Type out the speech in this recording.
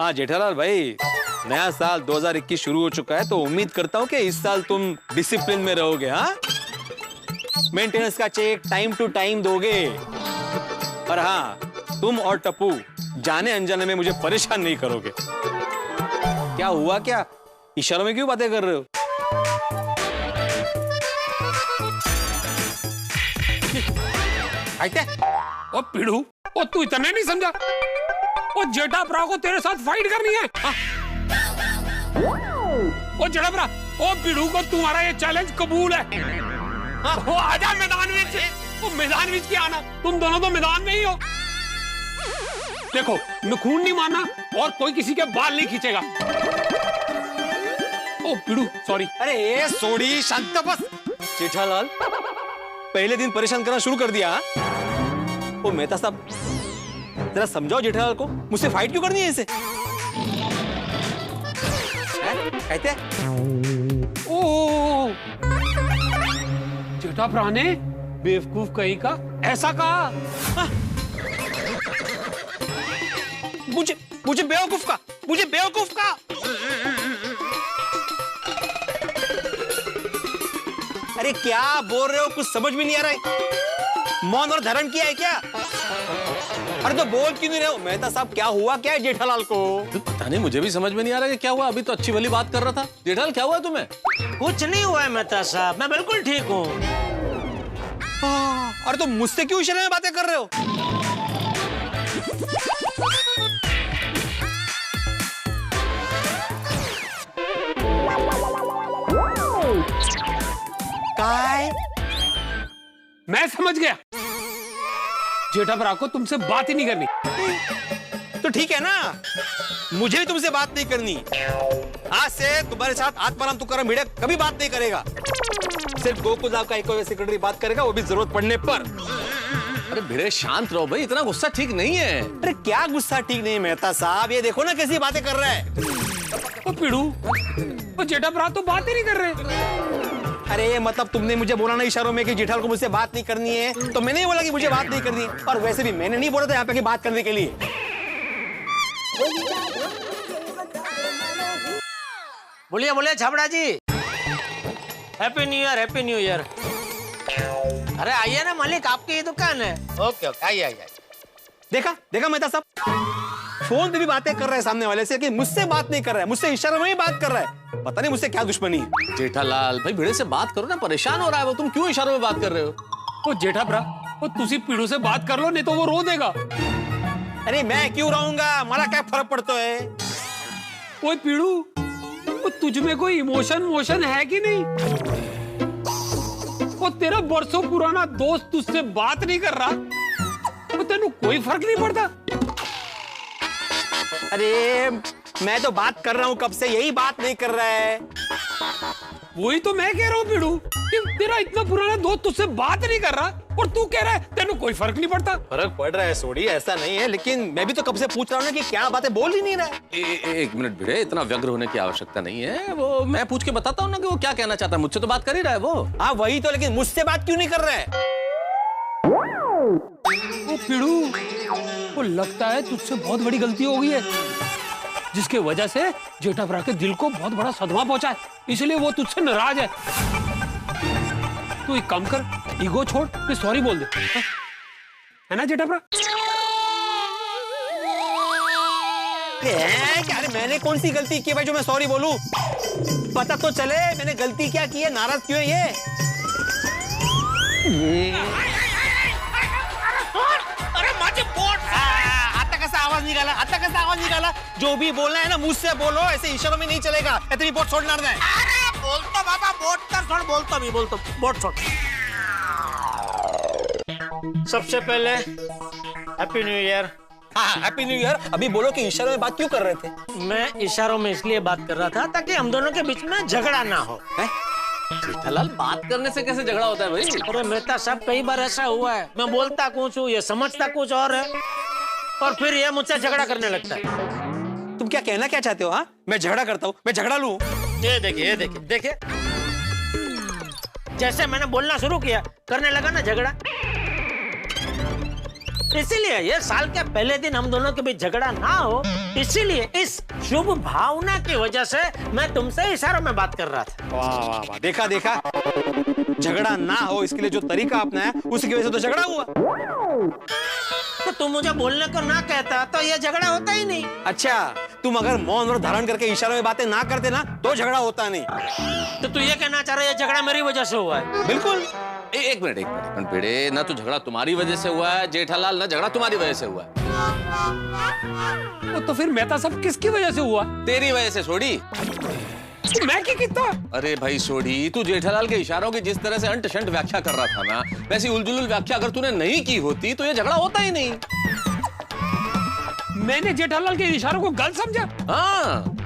हाँ जेठालाल भाई, नया साल 2021 शुरू हो चुका है, तो उम्मीद करता हूँ कि इस साल तुम डिसिप्लिन में रहोगे। हाँ, मेंटेनेंस का चेक टाइम टू टाइम दोगे। और हाँ, तुम और टप्पू जाने अनजाने में मुझे परेशान नहीं करोगे। क्या हुआ, क्या इशारों में क्यों बातें कर रहे हो? आते? ओ पिड़ू, ओ तू इतना नहीं समझा? ओ जेठा भरा को तेरे साथ फाइट करनी है? ओ जेठा भरा, ओ पिड़ू को तुम्हारा ये चैलेंज कबूल है। ओ आजा मैदान में से। ओ मैदान में क्या आना? तुम दोनों तो मैदान में ही हो। देखो, मैं खून नहीं मारना और कोई किसी के बाल नहीं खींचेगा। ओ पिड़ू, सॉरी। अरे सोड़ी, शांत बस। जेठालाल, पहले दिन परेशान करना शुरू कर दिया। ओ मेहता साहब, जरा समझाओ जेठालाल को, मुझसे फाइट क्यों करनी है इसे? कहते ओ जेठा भरा ने बेवकूफ कहीं का ऐसा कहा? मुझे बेवकूफ का, मुझे बेवकूफ का। अरे क्या बोल रहे हो, कुछ समझ में नहीं आ रहा है। मौन और धरण किया है क्या? अरे तो बोल क्यों नहीं रहे हो? मेहता साहब, क्या हुआ क्या है जेठालाल को? पता नहीं, मुझे भी समझ में नहीं आ रहा है क्या हुआ। अभी तो अच्छी वाली बात कर रहा था। जेठालाल, क्या हुआ तुम्हें? कुछ नहीं हुआ है मेहता साहब, मैं बिल्कुल ठीक हूँ। अरे तो मुझसे क्यों इशारे में बातें कर रहे हो? काय? मैं समझ गया, जेठा भरा को तुमसे बात ही नहीं करनी। तो ठीक है ना, मुझे भी तुमसे बात नहीं करनी। आज से तुम्हारे साथ आत्माराम तुकाराम भिड़े कभी बात नहीं करेगा। सिर्फ गोकुल साहब का एक सेक्रेटरी बात करेगा, वो भी जरूरत पड़ने पर। अरे भिड़े, शांत रहो भाई, इतना गुस्सा ठीक नहीं है। अरे क्या गुस्सा ठीक नहीं है मेहता साहब? ये देखो ना कैसी बातें कर रहा है। ओ पिड़ू, ओ जेठा भरा तो बात ही नहीं कर रहे। अरे मतलब तुमने मुझे बोला ना इशारों में कि जेठालाल को मुझसे बात नहीं करनी है, तो मैंने ही बोला कि मुझे बात नहीं करनी। और वैसे भी मैंने नहीं बोला था यहाँ पे कि बात करने के लिए। बोलिए बोलिए Chhabra ji, happy new year, happy new year. अरे आइए ना मालिक, आपकी ही दुकान है। ओके ओके, आइए आइए। देखा देखा मेहता साहब, फोन पे भी बातें कर रहा है सामने वाले से कि मुझसे बात नहीं कर रहा है, मुझसे इशारों में ही बात कर रहा है। पता नहीं मुझसे क्या दुश्मनी है। जेठालाल भाई, भिड़े से बात करो ना, परेशान हो रहा है वो। तुम क्यों इशारों में बात कर रहे हो? ओ जेठा भरा, ओ तुसी पिड़ू से बात कर लो, नहीं तो वो रो देगा। अरे मैं क्यों रहूंगा, मला क्या फर्क पड़ता है? ओए पिड़ू, ओ तुझ में कोई इमोशन है कि नहीं? ओ तेरा बरसों पुराना दोस्त तुझसे बात नहीं कर रहा, तो तेनू कोई फर्क नहीं पड़ता? अरे मैं तो बात कर रहा हूँ कब से, यही बात नहीं कर रहा है। वही तो मैं कह रहा हूँ पिड़ू, कि तेरा इतना पुराना दोस्त तुझसे बात नहीं कर रहा और तू कह रहा है तेनू कोई फर्क नहीं पड़ता। फर्क पड़ रहा है सोडी, ऐसा नहीं है, लेकिन मैं भी तो कब से पूछ रहा हूँ ना कि क्या बातें बोल ही नहीं रहा है। एक मिनट भिड़े, इतना व्यग्र होने की आवश्यकता नहीं है। वो मैं पूछ के बताता हूँ ना कि वो क्या कहना चाहता है। मुझसे तो बात कर ही रहा है वो। हाँ वही तो, लेकिन मुझसे बात क्यों नहीं कर रहा है? वो पिड़ू, वो लगता है तुझसे बहुत बड़ी गलती हो गई है, जिसके वजह से जेठा भरा के दिल को बहुत बड़ा सदमा पहुंचा है, इसलिए वो तुझसे नाराज है। तू एक काम कर, ईगो छोड़, फिर सॉरी बोल दे, है ना जेठा भरा? अरे मैंने कौन सी गलती की भाई जो मैं सॉरी बोलूं? पता तो चले मैंने गलती क्या की है, नाराज क्यों है ये? अरे माझे पोट। आता कैसा आवाज निकाला, आता कैसा आवाज निकाला? जो भी बोलना है ना मुझसे बोलो, ऐसे इशारों में नहीं चलेगा। इतनी बोट छोड़ मारना है। अरे बोलतो बाबा, बोट तर छोड़, बोलतो भी बोलतो, बोट छोड़। सबसे पहले हैप्पी न्यू ईयर। हाँ हैप्पी न्यू ईयर। अभी बोलो कि इशारों में बात क्यों कर रहे थे? मैं इशारों में इसलिए बात कर रहा था ताकि हम दोनों के बीच में झगड़ा ना हो। जेठालाल, बात करने से कैसे झगड़ा होता है भाई? अरे मेहता साहब, कई बार ऐसा हुआ है, मैं बोलता कुछ हूँ, ये समझता कुछ और है, और फिर ये मुझसे झगड़ा करने लगता है। तुम क्या कहना क्या चाहते हो? हाँ मैं झगड़ा करता हूँ, मैं झगड़ा लूं? ये देखिए, ये देखिए, देखिए, जैसे मैंने बोलना शुरू किया करने लगा ना झगड़ा। इसीलिए ये साल के पहले दिन हम दोनों के बीच झगड़ा ना हो, इसीलिए इस शुभ भावना की वजह से मैं तुमसे इशारों में बात कर रहा था। वाह वाह वाह, देखा देखा, झगड़ा ना हो इसके लिए जो तरीका अपनाया उसी की वजह से तो झगड़ा हुआ। तो तुम मुझे बोलने को ना कहता तो ये झगड़ा होता ही नहीं। अच्छा, तुम अगर मौन और धारण करके इशारों में बातें ना करते ना तो झगड़ा होता नहीं। तो तू ये कहना चाह रहा है ये झगड़ा मेरी वजह से हुआ है? बिल्कुल। एक मिनट भिड़े, ना तो झगड़ा तुम्हारी वजह से हुआ है जेठालाल, ना झगड़ा तुम्हारी वजह से हुआ है। तो फिर मेहता सब किसकी वजह से हुआ? तेरी वजह से सोडी। मैं क्या कितना? अरे भाई सोडी, तू जेठालाल के इशारों की जिस तरह से अंट शंट व्याख्या कर रहा था ना, वैसी उलझुल व्याख्या अगर तूने नहीं की होती तो ये झगड़ा होता ही नहीं। मैंने जेठालाल के इशारों को गलत समझा? हाँ,